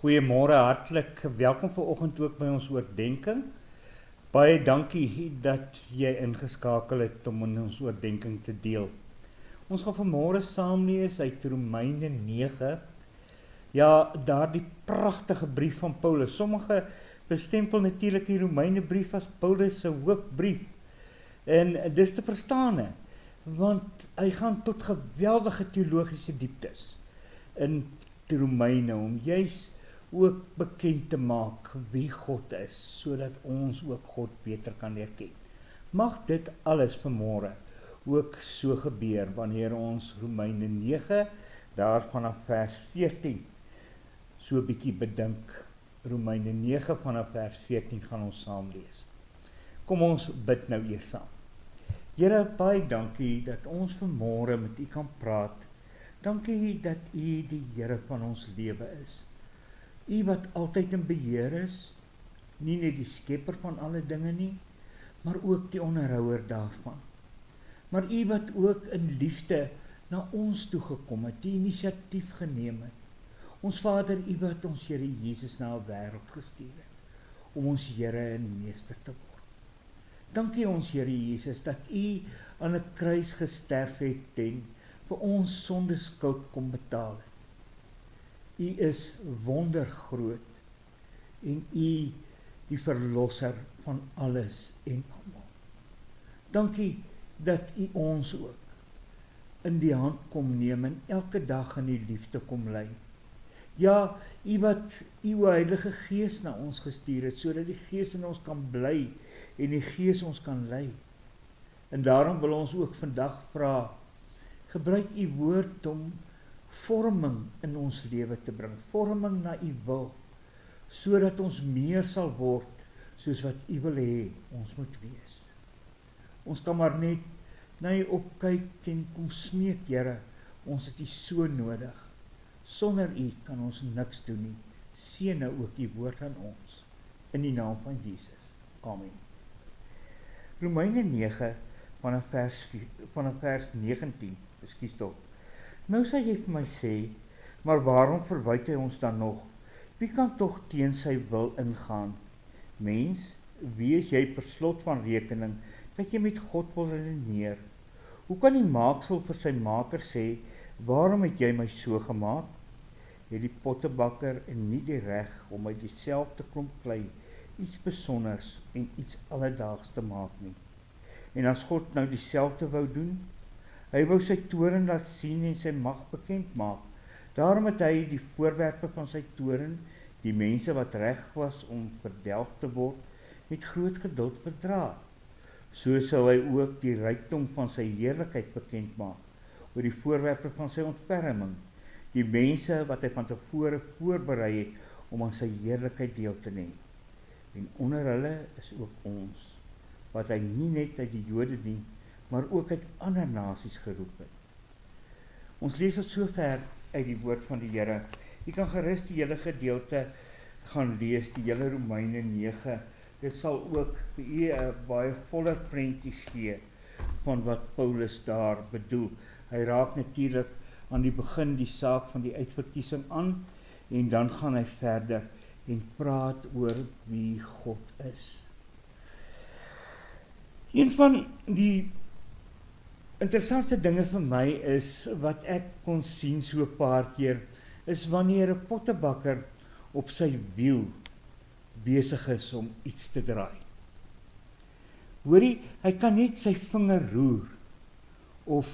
Goeiemôre, hartlik welkom vanoggend ook by ons oordeenking. Baie dankie dat jy ingeskakel het om in ons oordeenking te deel. Ons gaan vanmôre saam lees uit Romeine 9. Ja, daardie pragtige brief van Paulus. Sommige bestempel natuurlik die Romeine brief as Paulus se hoofbrief. En dis te verstaan, want hy gaan tot geweldige teologiese dieptes in die Romeine om juis ook bekend te maak wie God is, sodat ons ook God beter kan herken. Mag dit alles vanmôre ook so gebeur wanneer ons Romeine 9 daar vanaf vers 14 so 'n bietjie bedink. Romeine 9 vanaf vers 14 gaan ons saam lees. Kom ons bid nou eers saam. Here, baie dankie dat ons vanmôre met U kan praat. Dankie dat U die Here van ons lewe is. U wat altyd in beheer is, nie net die skepper van alle dinge nie, maar ook die onderhouer daarvan. Maar U wat ook in liefde na ons toe gekom het, die inisiatief geneem het. Ons Vader, U wat ons Here Jesus na 'n wêreld gestuur het, om ons Here en Meester te word. Dankie ons Here Jesus, dat U aan 'n kruis gesterf het en vir ons sondeskuld kom betaal het. U is wondergroot en U die verlosser van alles en almal. Dankie dat U ons ook in die hand kom neem en elke dag in die liefde kom lei. Ja, U wat U Heilige Gees na ons gestuur het, sodat die Gees in ons kan bly en die Gees ons kan lei. En daarom wil ons ook vandag vra, gebruik U woord om vorming in ons lewe te bring, vorming na U wil, sodat ons meer sal word, soos wat U wil hê ons moet wees. Ons kan maar net na U opkyk en kom smeek, Here, ons het U so nodig. Sonder U kan ons niks doen nie. Seën nou ook U woord aan ons, in die naam van Jesus. Amen. Romeine 9, vanaf vers 19, ekskuus tog. Nou sê jy vir my sê, maar waarom verwyte hy ons dan nog? Wie kan tog teen sy wil ingaan? Mens, wees jy per slot van rekening, dat jy met God wil redeneer? Hoe kan die maaksel vir sy maker sê, waarom het jy my so gemaak? Het die pottebakker en nie die reg om uit dieselfde klomp klei iets besonders en iets alledaags te maak nie? En as God nou dieselfde wou doen, hy wou sy toorn laat sien en sy mag bekend maak. Daarom het hy die voorwerpe van sy toorn, die mense wat reg was om verdelg te word, met groot geduld verdra. So sou hy ook die rykdom van sy heerlikheid bekend maak, oor die voorwerpe van sy ontferming, die mense wat hy van tevore voorberei het om aan sy heerlikheid deel te neem. En onder hulle is ook ons, wat hy nie net uit die Jode dien, maar ook uit ander nasies geroep het. Ons lees tot sover uit die woord van die Here. Jy kan gerus die hele gedeelte gaan lees, die hele Romeine 9. Dit sal ook vir u 'n baie voller prentjie gee van wat Paulus daar bedoel. Hy raak natuurlik aan die begin die saak van die uitverkiesing aan, en dan gaan hy verder en praat oor wie God is. Een van die interessantste dinge vir my is, wat ek kon sien so 'n paar keer, is wanneer 'n pottebakker op sy wiel besig is om iets te draai. Hoorie, hy kan net sy vinger roer, of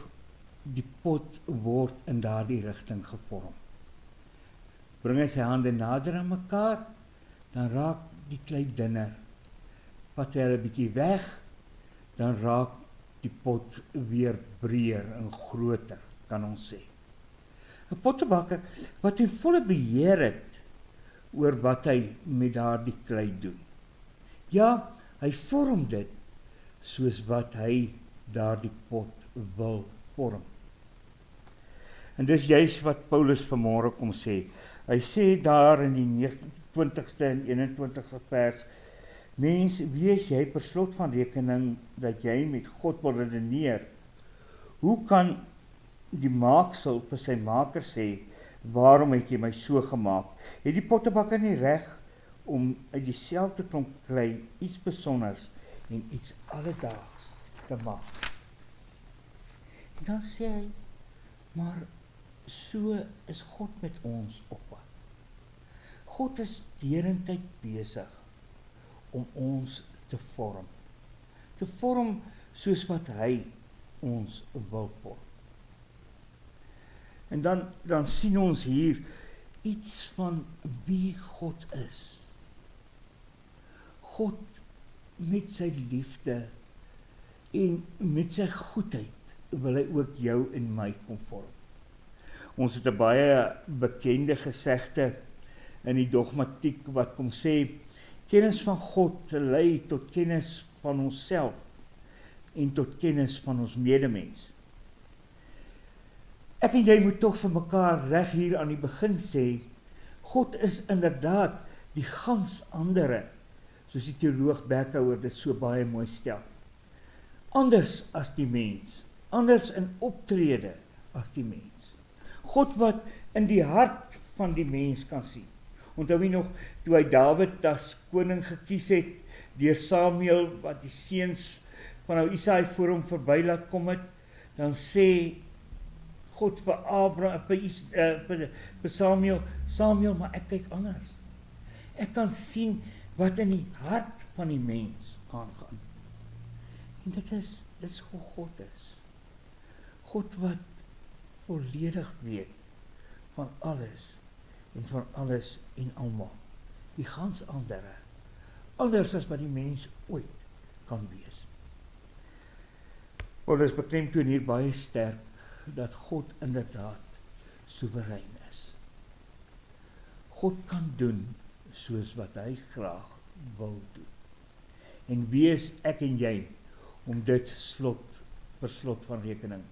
die pot word in daardie rigting gevorm. Bring hy sy hande nader aan mekaar, dan raak die klei dunner. Vat hy 'n bietjie weg, dan raak die pot weer breër en groter, kan ons sê. 'n Pottebakker wat in volle beheer het oor wat hy met daardie klei doen. Ja, hy vorm dit soos wat hy daardie pot wil vorm. En dis juist wat Paulus vanmôre kom sê. Hy sê daar in die 29ste en 21ste vers, mens, wees jy per slot van rekening dat jy met God wil redeneer? Hoe kan die maaksel vir sy maker sê, waarom het jy my so gemaak? Het die pottebakker nie reg om uit dieselfde klomp klei iets besonders en iets alledaags te maak? En dan sê hy, maar so is God met ons op pad. God is derentyd besig om ons te vorm. Te vorm soos wat hy ons wil vorm. En dan sien ons hier iets van wie God is. God met sy liefde en met sy goedheid wil hy ook jou en my kom vorm. Ons het 'n baie bekende gesegde in die dogmatiek wat kom sê, kennis van God lei tot kennis van onsself en tot kennis van ons medemens. Ek en jy moet tog vir mekaar reg hier aan die begin sê, God is inderdaad die gans andere, soos die teoloog Berkhouwer dit so baie mooi stel. Anders as die mens, anders in optrede as die mens. God wat in die hart van die mens kan sien. Onthou jy nog, toe hy Dawid as koning gekies het, deur Samuel, wat die seuns van nou Isaai voor hom verby laat kom het, dan sê God vir Samuel, maar ek kyk anders. Ek kan sien wat in die hart van die mens aangaan. En dit is hoe God is. God wat volledig weet van alles en almal. Die gans andere, anders as wat die mens ooit kan wees. Paulus beklemtoon hier baie sterk dat God inderdaad soewerein is. God kan doen soos wat hy graag wil doen. En wie is ek en jy om dit per slot van rekening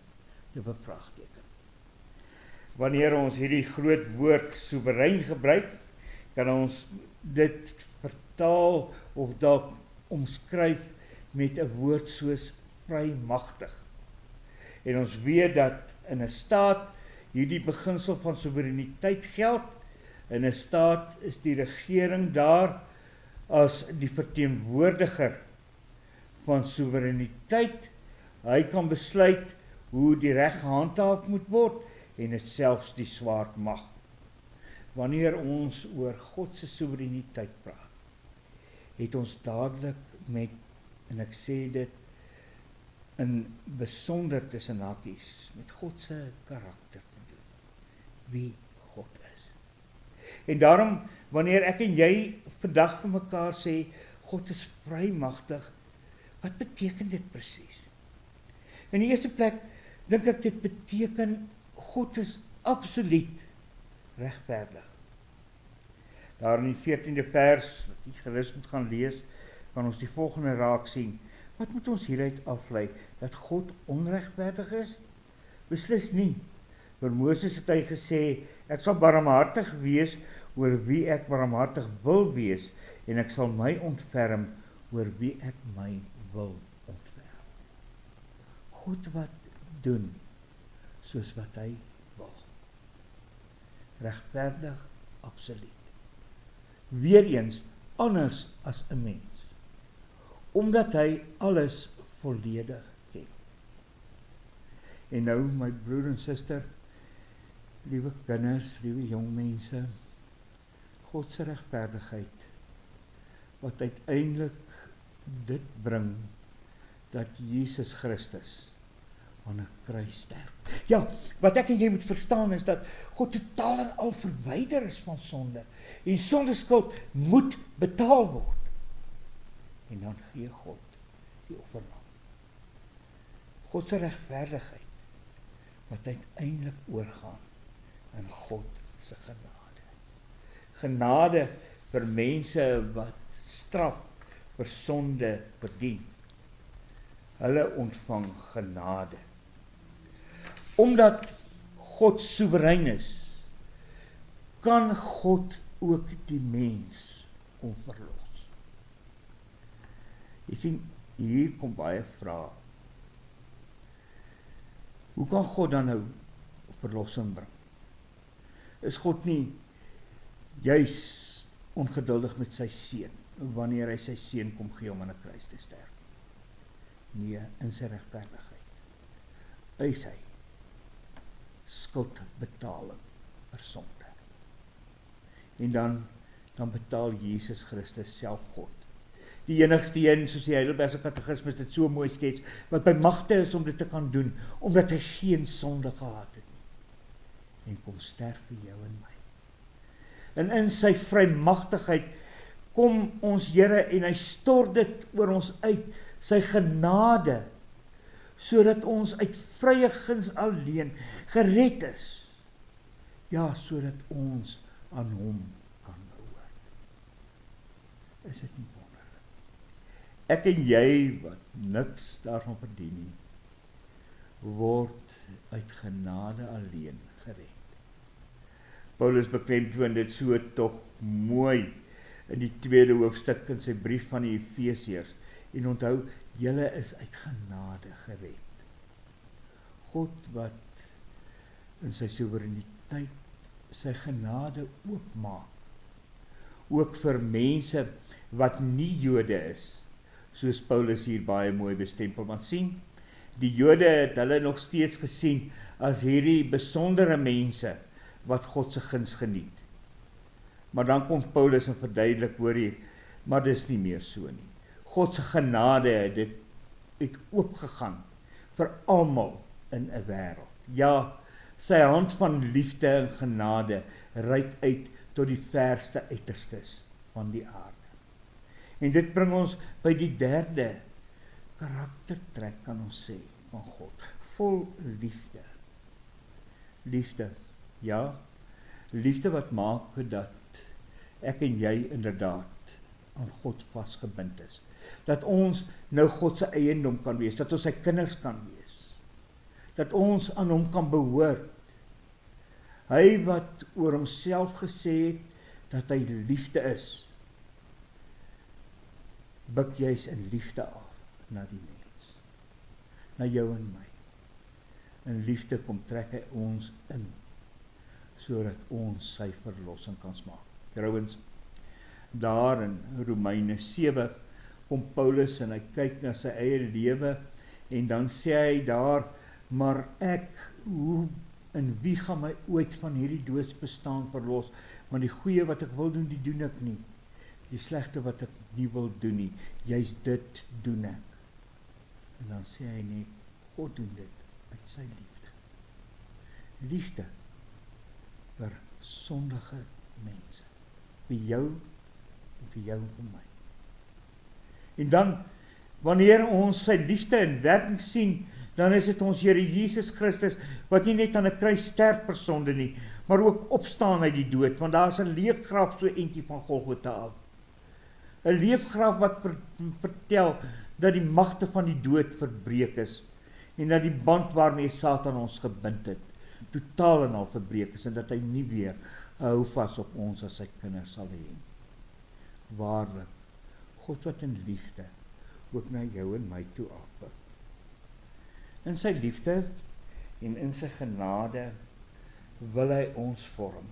te bevraagteken? Wanneer ons hierdie groot woord soewerein gebruik, kan ons dit vertaal of dalk omskryf met 'n woord soos vrymagtig. En ons weet dat in 'n staat hierdie beginsel van soewereiniteit geld. In 'n staat is die regering daar as die verteenwoordiger van soewereiniteit. Hy kan besluit hoe die reg gehandhaaf moet word en dit selfs die swaard mag. Wanneer ons oor God se soewereiniteit praat, het ons dadelik met, en ek sê dit in besonder tussen hakies, met God se karakter te doen, wie God is. En daarom, wanneer ek en jy vandag vir mekaar sê, God is vrymagtig, wat beteken dit presies? In die eerste plek, dink ek dit beteken, God is absoluut regverdig. Daar in die 14de vers, wat jy gerus moet gaan lees, kan ons die volgende raak sien. Wat moet ons hieruit aflei? Dat God onregverdig is? Beslis nie. Vir Moses het hy gesê, ek sal barmhartig wees oor wie ek barmhartig wil wees, en ek sal my ontferm oor wie ek my wil ontferm. God wat doen soos wat hy wil. Regverdig, absoluut. Weereens anders as 'n mens, omdat hy alles volledig ken. En nou, my broer en suster, liewe kinders, liewe jong mense, God se regverdigheid, wat uiteindelik dit bring, dat Jesus Christus aan 'n kruis sterf. Ja, wat ek en jy moet verstaan is dat God totaal en al verwyder is van sonde, en sondeskuld moet betaal word. En dan gee God die offerlam. God se regverdigheid, wat uiteindelik oorgaan in God se genade. Genade vir mense wat straf vir sonde verdien. Hulle ontvang genade. Omdat God soewerein is, kan God ook die mens kom verlos. Jy sien, hier kom baie vrae. Hoe kan God dan nou verlossing bring? is God nie juis ongeduldig met sy seun, wanneer hy sy seun kom gee om aan 'n kruis te sterf. Nee, in sy regverdigheid eis hy skuldbetaling vir sonde. En dan betaal Jesus Christus self God. Die enigste een, soos die Heidelbergse Katekismus dit so mooi skets, wat by magte is om dit te kan doen, omdat hy geen sonde gehad het nie. En kom sterf vir jou en my. En in sy vrymagtigheid kom ons Here en hy stort dit oor ons uit, sy genade, sodat ons uit vrye guns alleen gered is. Ja, sodat ons aan hom kan behoort. Is dit nie wonderlik? Ek en jy, wat niks daarvan verdien nie, word uit genade alleen gered. Paulus beklemtoon dit so tog mooi in die 2de hoofstuk in sy brief van die Efesiërs. En onthou, julle is uit genade gered. God wat in sy soewereiniteit sy genade oopmaak, ook vir mense wat nie Jode is, soos Paulus hier baie mooi bestempel. Want sien, die Jode het hulle nog steeds gesien as hierdie besondere mense wat God se guns geniet. Maar dan kom Paulus en verduidelik, hoor hier, maar dis nie meer so nie. God se genade het oopgegaan vir almal in 'n wêreld. Ja, sy hand van liefde en genade reik uit tot die verste uiterstes van die aarde. En dit bring ons by die 3de karaktertrek, kan ons sê, van God. Vol liefde. Liefde, ja, liefde wat maak dat ek en jy inderdaad aan God vasgebind is. Dat ons nou God se eiendom kan wees, dat ons sy kinders kan wees. Dat ons aan hom kan behoort. Hy wat oor homself gesê het dat hy liefde is, buk juis in liefde af na die mens, na jou en my. In liefde kom trek hy ons in, sodat ons sy verlossing kan smaak. Trouwens, daar in Romeine 7 kom Paulus en hy kyk na sy eie lewe en dan sê hy daar, maar ek, hoe en wie gaan my ooit van hierdie doodsbestaan verlos? Want die goeie wat ek wil doen, die doen ek nie. Die slegte wat ek nie wil doen nie, juist dit doen ek. En dan sê hy net, God doen dit uit sy liefde. Liefde vir sondige mense. Vir jou en vir jou en vir my. En dan, wanneer ons sy liefde in werking sien, dan is dit ons Here Jesus Christus, wat nie net aan 'n kruis sterf vir sonde nie, maar ook opstaan uit die dood, want daar is 'n leeggraf so entjie van Golgotha af. 'n leefgraf wat vertel dat die magte van die dood verbreek is, en dat die band waarmee Satan ons gebind het, totaal en al verbreek is, en dat hy nie weer hou vas op ons as sy kinders sal hê. Waarlik, God wat in liefde ook na jou en my toe afbid. In sy liefde en in sy genade wil hy ons vorm,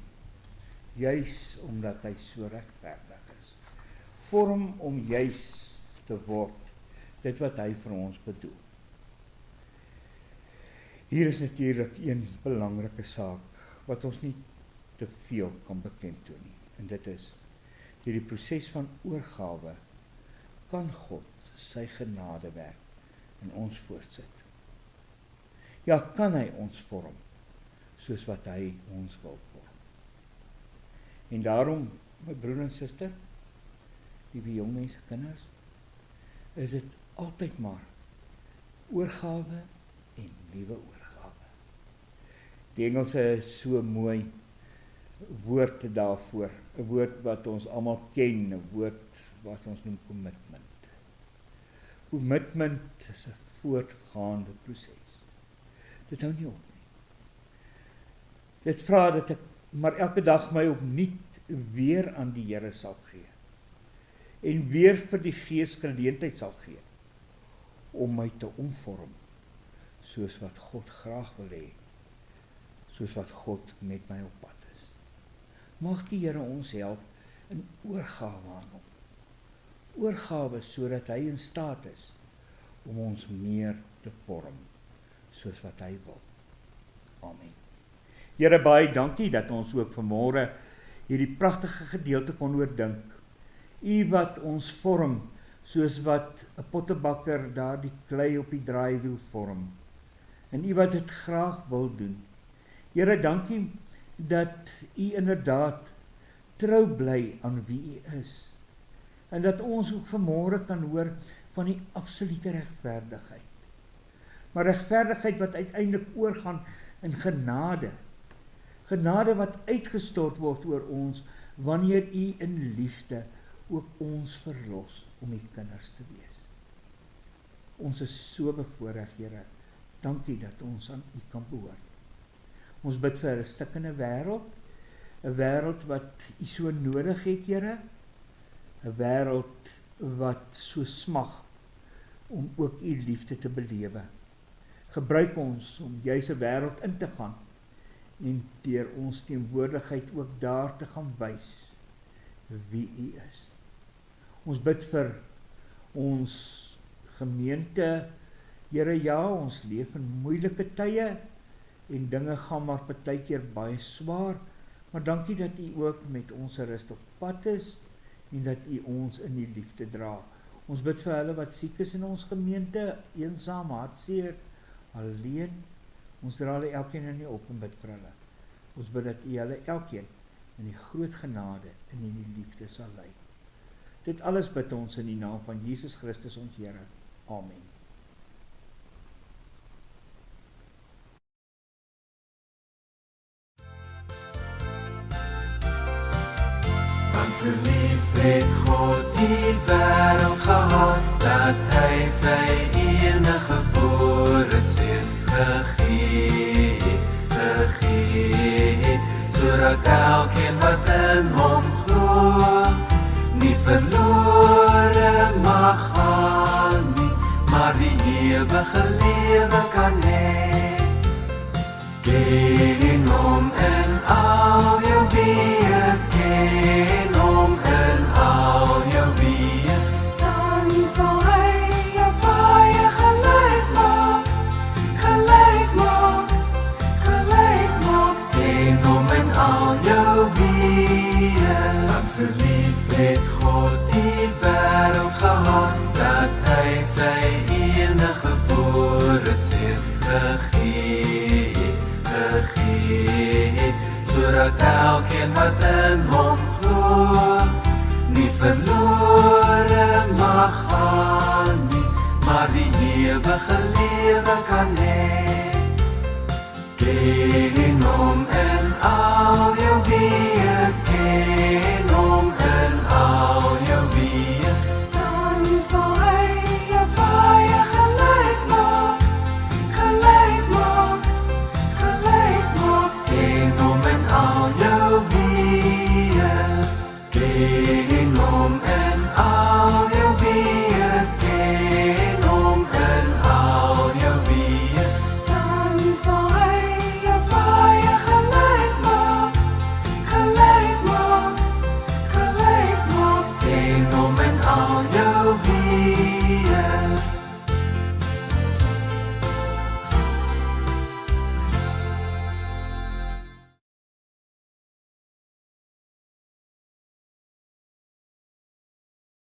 juis omdat hy so regverdig is. Vorm om juis te word, dit wat hy vir ons bedoel. Hier is natuurlik een belangrike saak, wat ons nie te veel kan beklemtoon nie, en dit is, deur die proses van oorgawe, kan God sy genadewerk in ons voortsit. Ja, kan hy ons vorm, soos wat hy ons wil vorm. En daarom, my broer en suster, liewe jong mense, kinders, is dit altyd maar oorgawe en nuwe oorgawe. Die Engelse is so mooi woord daarvoor, 'n woord wat ons almal ken, 'n woord wat ons noem commitment. Commitment is 'n voortgaande proses. Dit hou nie op nie. Dit vra dat ek maar elke dag my opnuut weer aan die Here sal gee. En weer vir die Gees geleentheid sal gee om my te omvorm soos wat God graag wil hê, soos wat God met my op pad is. Mag die Here ons help in oorgawe aan hom. Oorgawe sodat hy in staat is om ons meer te vorm soos wat hy wil. Amen. Here, baie dankie dat ons ook vanmôre hierdie pragtige gedeelte kon oordink. U wat ons vorm soos wat 'n pottebakker daardie klei op die draaiwiel vorm. En u wat dit graag wil doen. Here, dankie dat u inderdaad trou bly aan wie u is. En dat ons ook vanmôre kan hoor van die absolute regverdigheid. Maar regverdigheid wat uiteindelik oorgaan in genade. Genade wat uitgestort word oor ons wanneer u in liefde ook ons verlos om u kinders te wees. Ons is so bevoorreg, Here. Dankie dat ons aan u kan behoort. Ons bid vir 'n stikkende wêreld, 'n wêreld wat u so nodig het, Here. 'n wêreld wat so smag om ook u liefde te belewe. Gebruik ons om juis 'n wêreld in te gaan en deur ons teenwoordigheid ook daar te gaan wys wie u is. Ons bid vir ons gemeente. Here, ja, ons leef in moeilike tye en dinge gaan maar partykeer baie swaar, maar dankie dat u ook met ons rus op pad is en dat u ons in die liefde dra. Ons bid vir hulle wat siek is in ons gemeente, eensaam, hartseer, alleen. Ons dra hulle elkeen in u op en bid vir hulle. Ons bid dat u hulle elkeen in die groot genade en in die liefde sal lei. Dit alles bid ons in die naam van Jesus Christus ons Here. Amen. Want so lief het God die wêreld gehad, dat hy sy enige gebore seun gegee het, sodat elkeen wat in hom glo, nie verlore mag gaan nie, maar die ewige lewe kan hê. Ken hom in al jou weë, ken hom in al jou weë, dan sal hy jou baie gelyk maak, gelyk maak, gelyk maak. Ken hom in al jou weë. Want so lief het God die wêreld gehad, dat hy sy enige gebore seun gegee het, sodat elkeen wat in hom glo, nie verlore mag gaan nie, maar die ewige lewe kan hê.